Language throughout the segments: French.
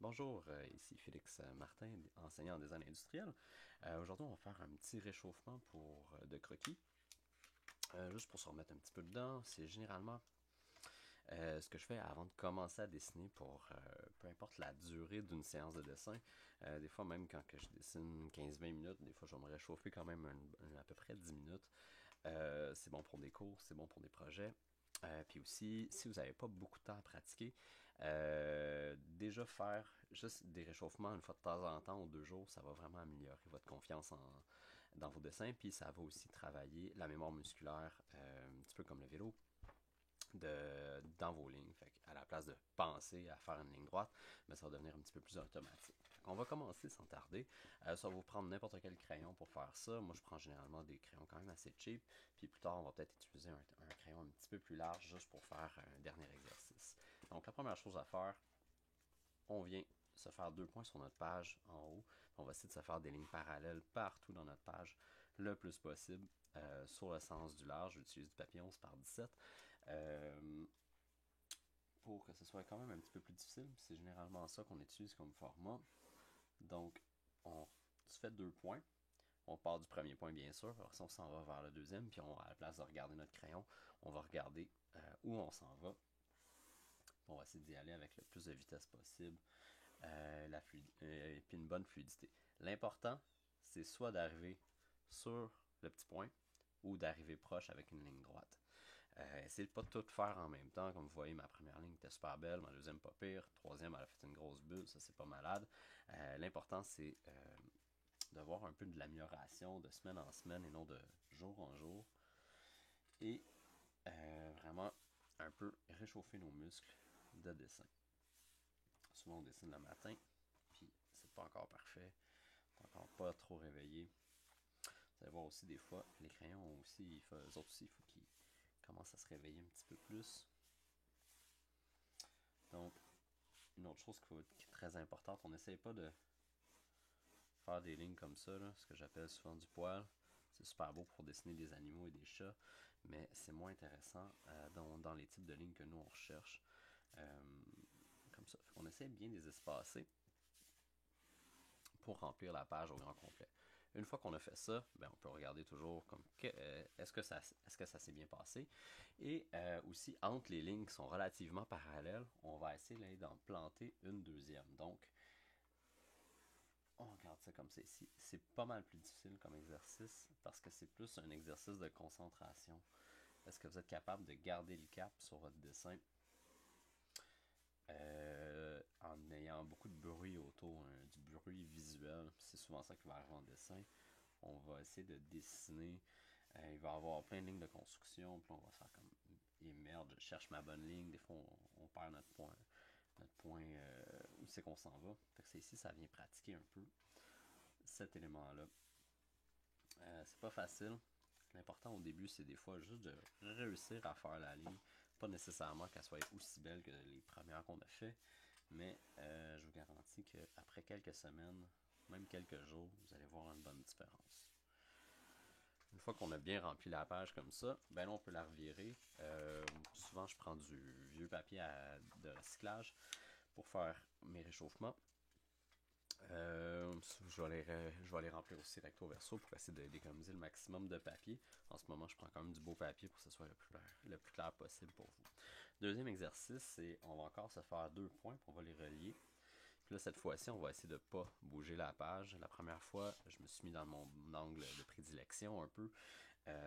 Bonjour, ici Félix Martin, enseignant en design industriel. Aujourd'hui, on va faire un petit réchauffement de croquis. Juste pour se remettre un petit peu dedans, c'est généralement ce que je fais avant de commencer à dessiner pour peu importe la durée d'une séance de dessin. Des fois, même quand que je dessine 15-20 minutes, des fois, je vais me réchauffer quand même à peu près 10 minutes. C'est bon pour des cours, c'est bon pour des projets. Puis aussi, si vous n'avez pas beaucoup de temps à pratiquer, déjà faire juste des réchauffements une fois de temps en temps ou 2 jours, ça va vraiment améliorer votre confiance dans vos dessins. Puis ça va aussi travailler la mémoire musculaire, un petit peu comme le vélo, dans vos lignes. Fait à la place de penser à faire une ligne droite, mais ça va devenir un petit peu plus automatique. On va commencer sans tarder. Ça va vous prendre n'importe quel crayon pour faire ça. Moi, je prends généralement des crayons quand même assez cheap. Puis plus tard, on va peut-être utiliser un crayon un petit peu plus large juste pour faire un dernier exercice. Donc, la première chose à faire, on vient se faire 2 points sur notre page en haut. On va essayer de se faire des lignes parallèles partout dans notre page le plus possible. Sur le sens du large, j'utilise du papier 11 par 17 pour que ce soit quand même un petit peu plus difficile. C'est généralement ça qu'on utilise comme format. Donc, on se fait 2 points. On part du premier point, bien sûr. Alors, si on s'en va vers le deuxième, puis à la place de regarder notre crayon, on va regarder où on s'en va. On va essayer d'y aller avec le plus de vitesse possible, et puis une bonne fluidité. L'important, c'est soit d'arriver sur le petit point ou d'arriver proche avec une ligne droite. Essayez de pas tout faire en même temps. Comme vous voyez, ma première ligne était super belle, ma deuxième pas pire, troisième elle a fait une grosse bulle, ça c'est pas malade. L'important c'est d'avoir un peu de l'amélioration de semaine en semaine et non de jour en jour. Et vraiment un peu réchauffer nos muscles de dessin. Souvent on dessine le matin, puis c'est pas encore parfait, c'est encore pas trop réveillé. Vous allez voir aussi des fois, les crayons ont aussi, eux autres aussi, il faut qu'ils commencent à se réveiller un petit peu plus. Donc, une autre chose qui est très importante, on n'essaye pas de faire des lignes comme ça, là, ce que j'appelle souvent du poil. C'est super beau pour dessiner des animaux et des chats, mais c'est moins intéressant dans les types de lignes que nous on recherche. Comme ça. On essaie bien de les espacer pour remplir la page au grand complet. Une fois qu'on a fait ça, ben, on peut regarder toujours comme est-ce que ça s'est bien passé. Et aussi, entre les lignes qui sont relativement parallèles, on va essayer d'en planter une deuxième. Donc, on regarde ça comme ça ici. C'est pas mal plus difficile comme exercice parce que c'est plus un exercice de concentration. Est-ce que vous êtes capable de garder le cap sur votre dessin en ayant beaucoup de bruit autour, du bruit visuel? C'est souvent ça qui va arriver en dessin. On va essayer de dessiner. Il va y avoir plein de lignes de construction. Puis on va faire comme et merde, je cherche ma bonne ligne. Des fois, on perd notre point où c'est qu'on s'en va. Fait que c'est ici, ça vient pratiquer un peu cet élément-là. C'est pas facile. L'important au début, c'est des fois juste de réussir à faire la ligne. Pas nécessairement qu'elle soit aussi belle que les premières qu'on a fait, mais je vous garantis qu'après quelques semaines, même quelques jours, vous allez voir une bonne différence. Une fois qu'on a bien rempli la page comme ça, ben là, on peut la revirer. Souvent, je prends du vieux papier de recyclage pour faire mes réchauffements. Je vais les remplir aussi recto verso pour essayer d'économiser le maximum de papier. En ce moment, je prends quand même du beau papier pour que ce soit le plus clair possible pour vous. Deuxième exercice, c'est on va encore se faire 2 points, puis on va les relier. Puis là, cette fois-ci, on va essayer de ne pas bouger la page. La première fois, je me suis mis dans mon angle de prédilection un peu.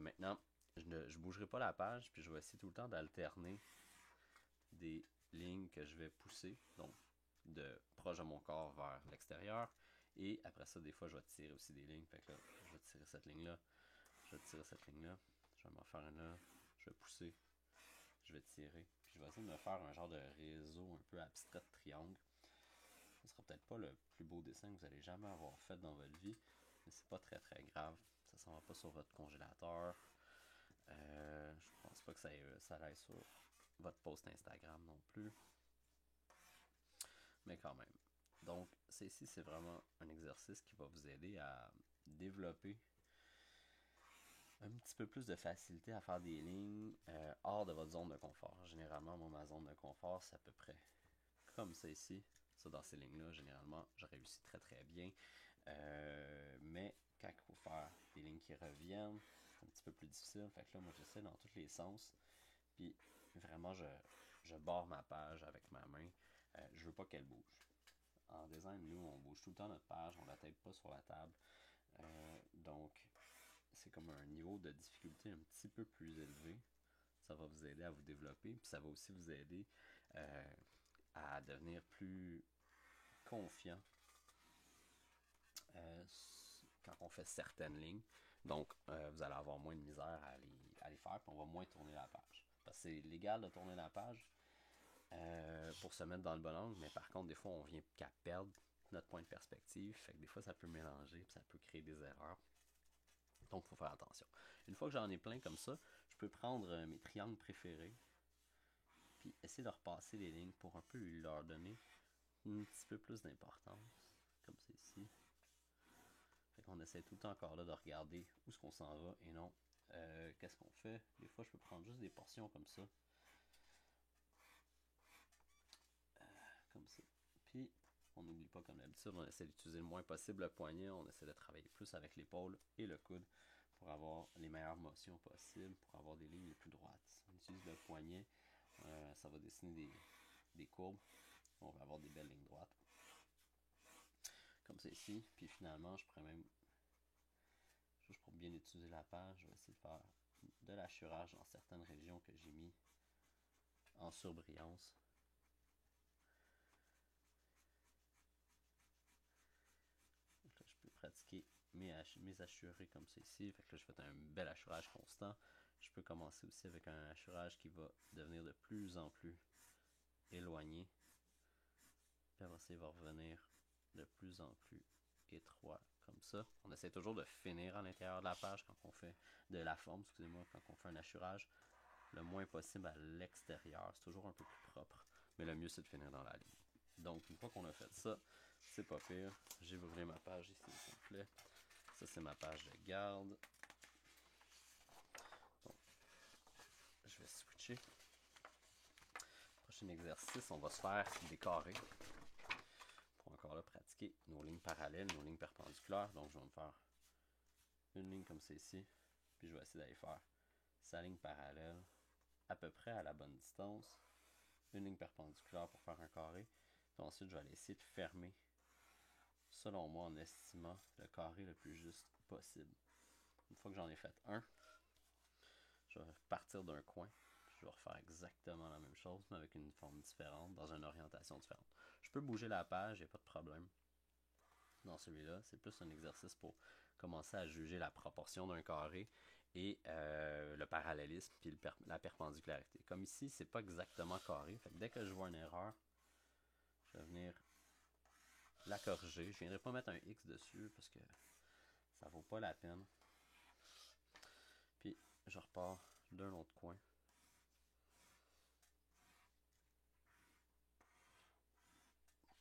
Maintenant, je ne bougerai pas la page, puis je vais essayer tout le temps d'alterner des lignes que je vais pousser, donc de proche de mon corps vers l'extérieur. Et après ça, des fois, je vais tirer aussi des lignes. Fait que là, je vais tirer cette ligne-là, je vais tirer cette ligne-là, je vais m'en faire une là, je vais pousser, je vais tirer. Puis je vais essayer de me faire un genre de réseau un peu abstrait de triangle. Ce sera peut-être pas le plus beau dessin que vous allez jamais avoir fait dans votre vie, mais c'est pas très très grave. Ça s'en va pas sur votre congélateur. Je pense pas que ça aille sur votre post Instagram non plus. Mais quand même. Donc, c'est vraiment un exercice qui va vous aider à développer un petit peu plus de facilité à faire des lignes hors de votre zone de confort. Généralement, moi, ma zone de confort, c'est à peu près comme ça ici. Ça, dans ces lignes-là, généralement, je réussis très très bien. Mais quand il faut faire des lignes qui reviennent, c'est un petit peu plus difficile. Fait que là, moi, j'essaie dans tous les sens. Puis vraiment, je barre ma page avec ma main. Je veux pas qu'elle bouge. En design, nous, on bouge tout le temps notre page, on la tape pas sur la table. Donc, c'est comme un niveau de difficulté un petit peu plus élevé. Ça va vous aider à vous développer, puis ça va aussi vous aider à devenir plus confiant quand on fait certaines lignes. Donc, vous allez avoir moins de misère à les faire, puis on va moins tourner la page. Parce que c'est légal de tourner la page pour se mettre dans le bon angle, mais par contre, des fois, on vient qu'à perdre notre point de perspective. Fait que des fois, ça peut mélanger, puis ça peut créer des erreurs. Donc, il faut faire attention. Une fois que j'en ai plein comme ça, je peux prendre mes triangles préférés, puis essayer de repasser les lignes pour un peu leur donner un petit peu plus d'importance, comme c'est ici. Fait qu'on essaie tout le temps encore là de regarder où est-ce qu'on s'en va et non qu'est-ce qu'on fait. Des fois, je peux prendre juste des portions comme ça. Comme ça. Puis, on n'oublie pas, comme d'habitude, on essaie d'utiliser le moins possible le poignet. On essaie de travailler plus avec l'épaule et le coude pour avoir les meilleures motions possibles, pour avoir des lignes les plus droites. Si on utilise le poignet, ça va dessiner des courbes. On va avoir des belles lignes droites. Comme c'est ici. Puis finalement, je pourrais même, juste pour bien utiliser la page, je vais essayer de faire de l'hachurage dans certaines régions que j'ai mis en surbrillance. Là, je peux pratiquer mes hachurés comme ça ici. Fait que là, je fais un bel hachurage constant. Je peux commencer aussi avec un hachurage qui va devenir de plus en plus éloigné. Puis après ça, il va revenir de plus en plus étroit comme ça. On essaie toujours de finir à l'intérieur de la page quand on fait de la forme, excusez-moi, quand on fait un hachurage, le moins possible à l'extérieur. C'est toujours un peu plus propre, mais le mieux c'est de finir dans la ligne. Donc une fois qu'on a fait ça, c'est pas pire. J'ai ouvert ma page ici au complet. Ça c'est ma page de garde. Donc, je vais switcher. Prochain exercice, on va se faire des carrés. Pour encore là pratiquer nos lignes parallèles, nos lignes perpendiculaires. Donc je vais me faire une ligne comme celle-ci, puis je vais essayer d'aller faire sa ligne parallèle à peu près à la bonne distance, une ligne perpendiculaire pour faire un carré, puis ensuite je vais aller essayer de fermer, selon moi en estimant le carré le plus juste possible. Une fois que j'en ai fait un, je vais partir d'un coin, puis je vais refaire exactement la même chose, mais avec une forme différente, dans une orientation différente. Je peux bouger la page, il n'y a pas de problème. Dans celui-là, c'est plus un exercice pour commencer à juger la proportion d'un carré et le parallélisme puis la perpendicularité. Comme ici, c'est pas exactement carré. Fait que dès que je vois une erreur, je vais venir la corriger. Je ne viendrai pas mettre un X dessus parce que ça vaut pas la peine. Puis je repars d'un autre coin.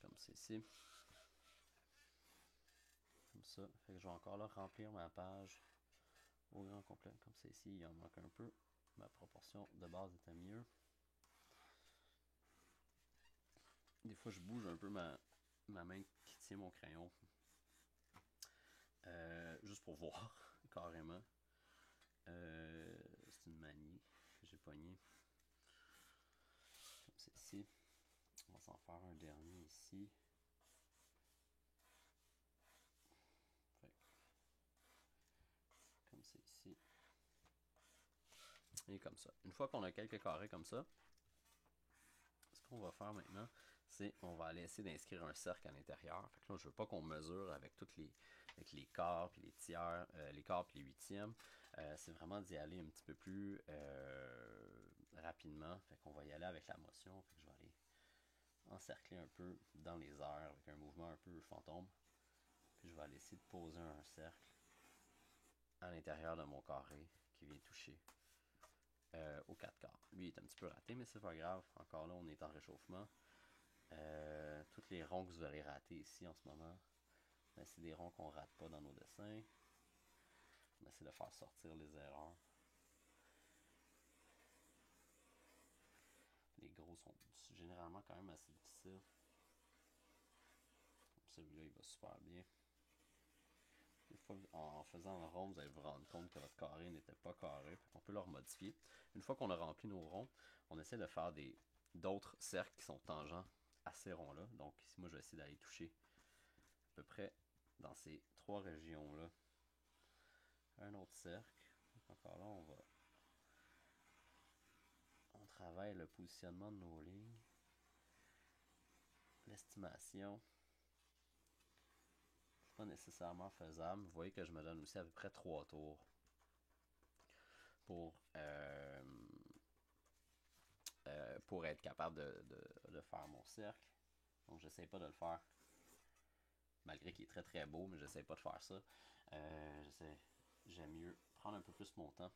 Comme c'est ici. Comme ça. Fait que je vais encore là remplir ma page au grand complet. Comme c'est ici, il en manque un peu. Ma proportion de base était mieux. Des fois, je bouge un peu ma main qui tient mon crayon. Juste pour voir, carrément. C'est une manie que j'ai pognée. Comme c'est ici. On va s'en faire un dernier ici. Fait, comme c'est ici. Et comme ça. Une fois qu'on a quelques carrés comme ça, ce qu'on va faire maintenant, c'est on va aller essayer d'inscrire un cercle à l'intérieur. Fait que là, je veux pas qu'on mesure avec toutes avec les quarts puis les tiers, les quarts puis les huitièmes. C'est vraiment d'y aller un petit peu plus rapidement. Fait qu'on va y aller avec la motion. Fait que je vais aller encercler un peu dans les airs avec un mouvement un peu fantôme. Puis je vais aller essayer de poser un cercle à l'intérieur de mon carré qui vient toucher aux 4 quarts. Lui, il est un petit peu raté, mais c'est pas grave. Encore là, on est en réchauffement. Toutes les ronds que vous aurez ratés ici en ce moment, ben, c'est des ronds qu'on rate pas dans nos dessins. On essaie de faire sortir les erreurs. Les gros sont généralement quand même assez difficiles. celui-là, il va super bien. Des fois, en faisant un rond, vous allez vous rendre compte que votre carré n'était pas carré. On peut le remodifier. Une fois qu'on a rempli nos ronds, on essaie de faire d'autres cercles qui sont tangents à ces ronds-là. Donc ici, moi, je vais essayer d'aller toucher à peu près dans ces trois régions-là un autre cercle. Encore là, on travaille le positionnement de nos lignes, l'estimation. C'est pas nécessairement faisable. Vous voyez que je me donne aussi à peu près 3 tours pour être capable de faire mon cercle. Donc j'essaie pas de le faire, malgré qu'il est très très beau, mais j'essaie pas de faire ça. J'aime mieux prendre un peu plus mon temps,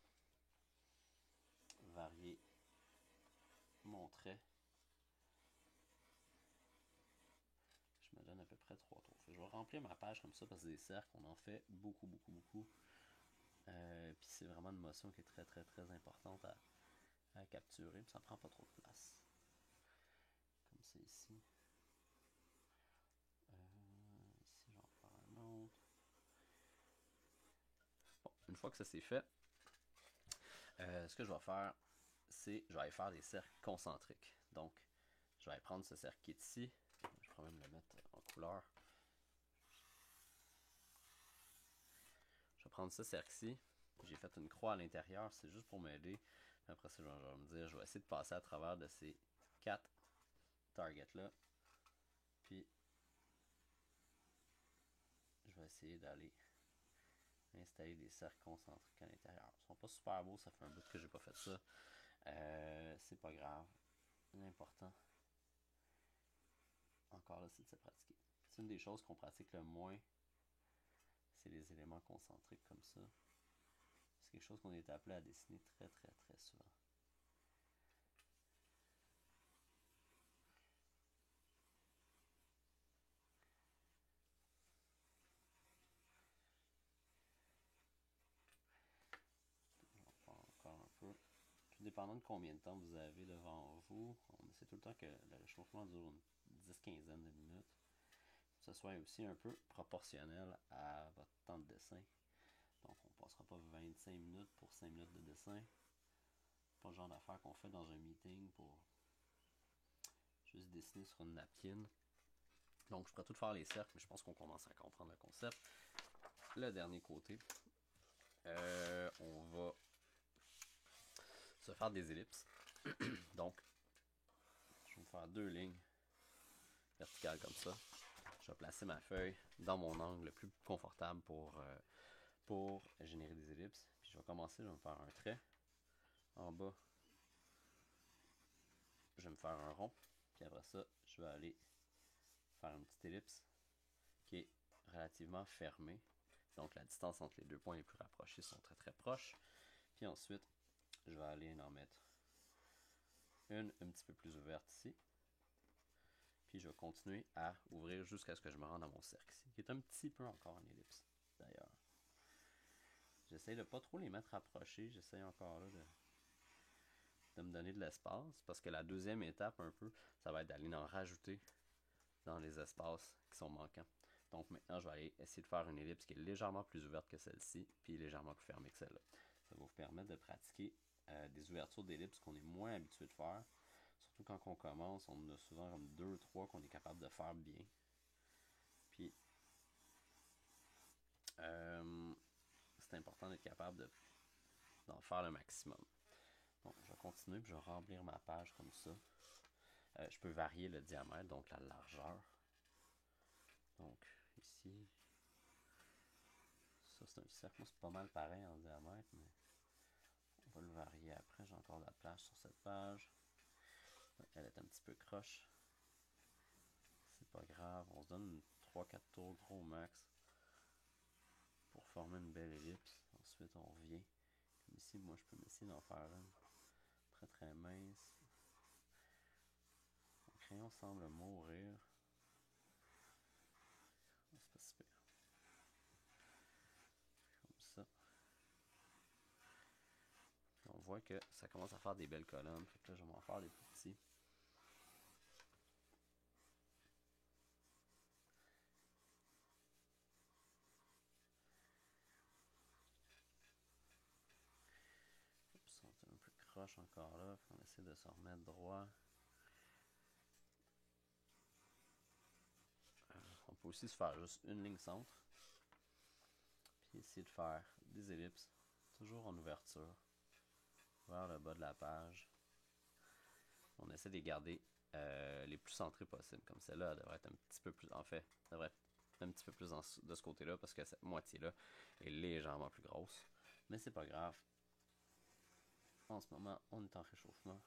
varier mon trait. Je me donne à peu près 3 tours. Je vais remplir ma page comme ça parce que des cercles, on en fait beaucoup, beaucoup, beaucoup. Puis c'est vraiment une motion qui est très, très, très importante à capturer. Puis ça prend pas trop de place. Comme c'est ici. Ici, je vais en faire un autre. Bon, une fois que ça c'est fait, ce que je vais faire, c'est je vais aller faire des cercles concentriques. Donc, je vais aller prendre ce cercle qui est ici. Je vais même le mettre en couleur. Je vais prendre ce cercle-ci. J'ai fait une croix à l'intérieur, c'est juste pour m'aider. Après ça, je vais me dire, je vais essayer de passer à travers de ces 4 targets-là. Puis, je vais essayer d'aller installer des cercles concentriques à l'intérieur. Ils sont pas super beaux, ça fait un bout que j'ai pas fait ça. C'est pas grave. L'important, encore là, c'est de se pratiquer. C'est une des choses qu'on pratique le moins, c'est les éléments concentriques comme ça. C'est quelque chose qu'on est appelé à dessiner très très très souvent. Encore un peu. Tout dépendant de combien de temps vous avez devant vous, on essaie tout le temps que le réchauffement dure une 10-15 de minutes. Que ce soit aussi un peu proportionnel à votre temps de dessin. Donc on ne passera pas 25 minutes pour 5 minutes de dessin. Pas le genre d'affaire qu'on fait dans un meeting pour juste dessiner sur une napkin. Donc je pourrais tout faire les cercles, mais je pense qu'on commence à comprendre le concept. Le dernier côté, on va se faire des ellipses. Donc, je vais me faire 2 lignes verticales comme ça. Je vais placer ma feuille dans mon angle le plus confortable pour générer des ellipses. Puis je vais commencer, je vais me faire un trait. En bas, je vais me faire un rond. Puis après ça, je vais aller faire une petite ellipse qui est relativement fermée. Donc la distance entre les deux points les plus rapprochés sont très très proches. Puis ensuite, je vais aller en mettre une un petit peu plus ouverte ici. Puis je vais continuer à ouvrir jusqu'à ce que je me rende à mon cercle ici, qui est un petit peu encore en ellipse d'ailleurs. J'essaie de pas trop les mettre rapprochés, j'essaie encore là de me donner de l'espace, parce que la deuxième étape un peu, ça va être d'aller en rajouter dans les espaces qui sont manquants. Donc maintenant, je vais aller essayer de faire une ellipse qui est légèrement plus ouverte que celle-ci, puis légèrement plus fermée que celle-là. Ça va vous permettre de pratiquer des ouvertures d'ellipse qu'on est moins habitué de faire. Surtout quand on commence, on en a souvent comme 2-3 qu'on est capable de faire bien. Puis, c'est important d'être capable d'en faire le maximum. Donc, je vais continuer, puis je vais remplir ma page comme ça. Je peux varier le diamètre, donc la largeur. Donc, ici, ça c'est un cercle. Moi, c'est pas mal pareil en diamètre, mais on va le varier après. J'ai encore de la place sur cette page. Elle est un petit peu croche. C'est pas grave. On se donne 3-4 tours gros max pour former une belle ellipse. Ensuite, on revient. Comme ici, moi, je peux essayer d'en faire une très très mince. Mon crayon semble mourir. C'est pas super. Comme ça. On voit que ça commence à faire des belles colonnes. Fait que là, je vais m'en faire des plus petits. croche encore là. On essaie de se remettre droit. On peut aussi se faire juste une ligne centre. Puis essayer de faire des ellipses. Toujours en ouverture. Vers le bas de la page. On essaie de les garder les plus centrés possible. Comme celle-là, elle devrait être un petit peu plus... En fait, elle devrait être un petit peu plus de ce côté-là parce que cette moitié-là est légèrement plus grosse. Mais c'est pas grave. En ce moment, on est en réchauffement.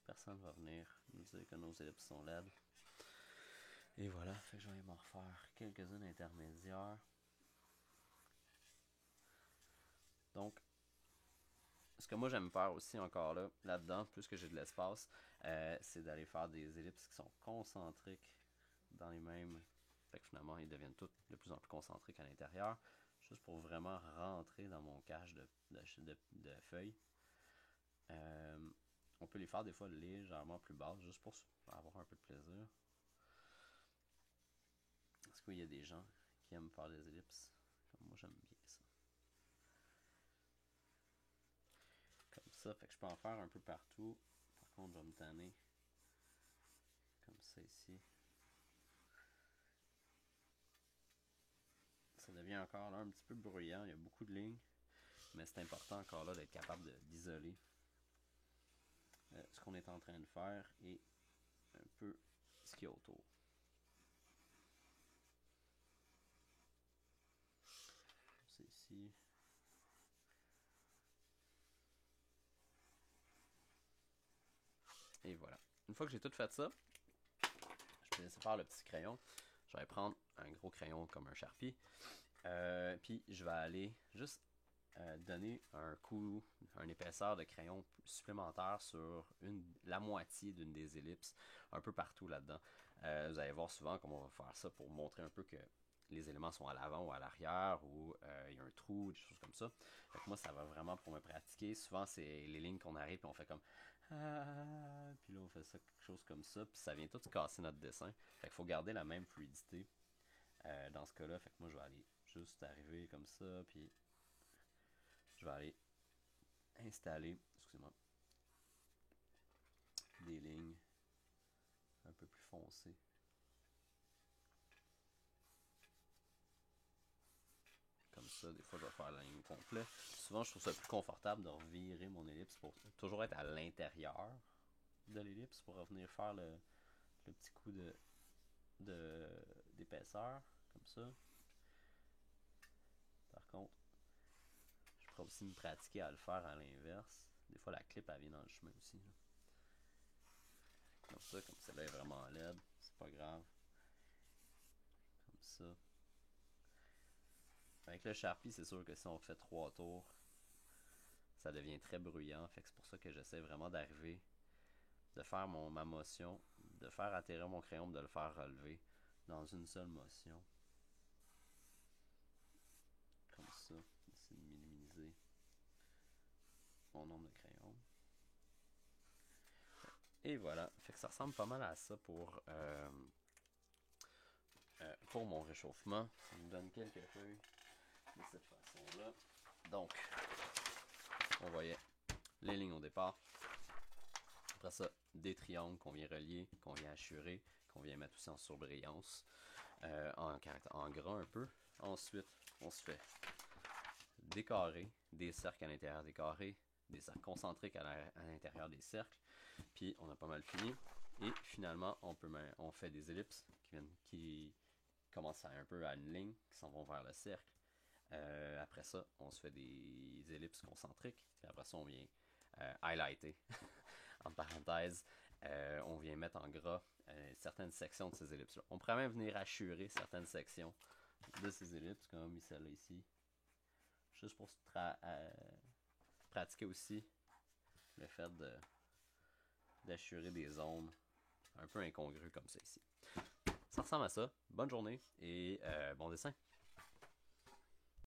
Personne va venir nous dire que nos ellipses sont laides. Et voilà, fait que je vais m'en refaire quelques-unes intermédiaires. Donc, ce que moi j'aime faire aussi encore là-dedans, plus que j'ai de l'espace, c'est d'aller faire des ellipses qui sont concentriques dans les mêmes. Fait que finalement, ils deviennent tous de plus en plus concentriques à l'intérieur, juste pour vraiment rentrer dans mon cache de feuilles. On peut les faire des fois légèrement plus basses, juste pour avoir un peu de plaisir. Parce qu'il y a des gens qui aiment faire des ellipses, comme moi j'aime bien ça. Comme ça, fait que je peux en faire un peu partout. Par contre, je vais me tanner comme ça ici. Ça devient encore là un petit peu bruyant, il y a beaucoup de lignes, mais c'est important encore là d'être capable d'isoler ce qu'on est en train de faire et un peu ce qu'il y a autour. C'est ici. Et voilà. Une fois que j'ai tout fait ça, je vais laisser faire le petit crayon. Je vais prendre un gros crayon comme un Sharpie. Puis je vais aller juste donner un coup, une épaisseur de crayon supplémentaire sur la moitié d'une des ellipses, un peu partout là-dedans. Vous allez voir souvent comment on va faire ça pour montrer un peu que les éléments sont à l'avant ou à l'arrière, ou il y a un trou, des choses comme ça. Fait que moi, ça va vraiment pour me pratiquer. Souvent, c'est les lignes qu'on arrive et on fait comme puis là, on fait ça, quelque chose comme ça, puis ça vient tout casser notre dessin. Fait qu'il faut garder la même fluidité dans ce cas-là. Fait que moi, je vais aller juste arriver comme ça, puis je vais aller installer, excusez-moi, des lignes un peu plus foncées. Comme ça, des fois je vais faire la ligne complète. Souvent je trouve ça plus confortable de revirer mon ellipse pour toujours être à l'intérieur de l'ellipse pour revenir faire le petit coup d'épaisseur, comme ça. Par contre, je pourrais aussi me pratiquer à le faire à l'inverse. Des fois la clip elle vient dans le chemin aussi. Là. Comme celle-là est vraiment laide, c'est pas grave. Comme ça. Avec le Sharpie, c'est sûr que si on fait 3 tours, ça devient très bruyant. Fait que c'est pour ça que j'essaie vraiment d'arriver, de faire ma motion, de faire atterrir mon crayon, de le faire relever dans une seule motion. Comme ça. Essayer de minimiser mon nombre de crayons. Et voilà. Fait que ça ressemble pas mal à ça pour mon réchauffement. Ça me donne quelques feuilles de cette façon-là. Donc, on voyait les lignes au départ. Après ça, des triangles qu'on vient relier, qu'on vient hachurer, qu'on vient mettre aussi en surbrillance, en gras un peu. Ensuite, on se fait des carrés, des cercles à l'intérieur des carrés, des cercles concentriques à l'intérieur des cercles. Puis on a pas mal fini. Et finalement, on fait des ellipses qui commencent un peu à une ligne, qui s'en vont vers le cercle. Après ça, on se fait des ellipses concentriques. Puis après ça, on vient highlighter, en parenthèse. On vient mettre en gras certaines sections de ces ellipses-là. On pourrait même venir hachurer certaines sections de ces ellipses, comme celle-là ici. Juste pour pratiquer aussi le fait d'hachurer des zones un peu incongrues comme ça ici. Ça ressemble à ça. Bonne journée et bon dessin.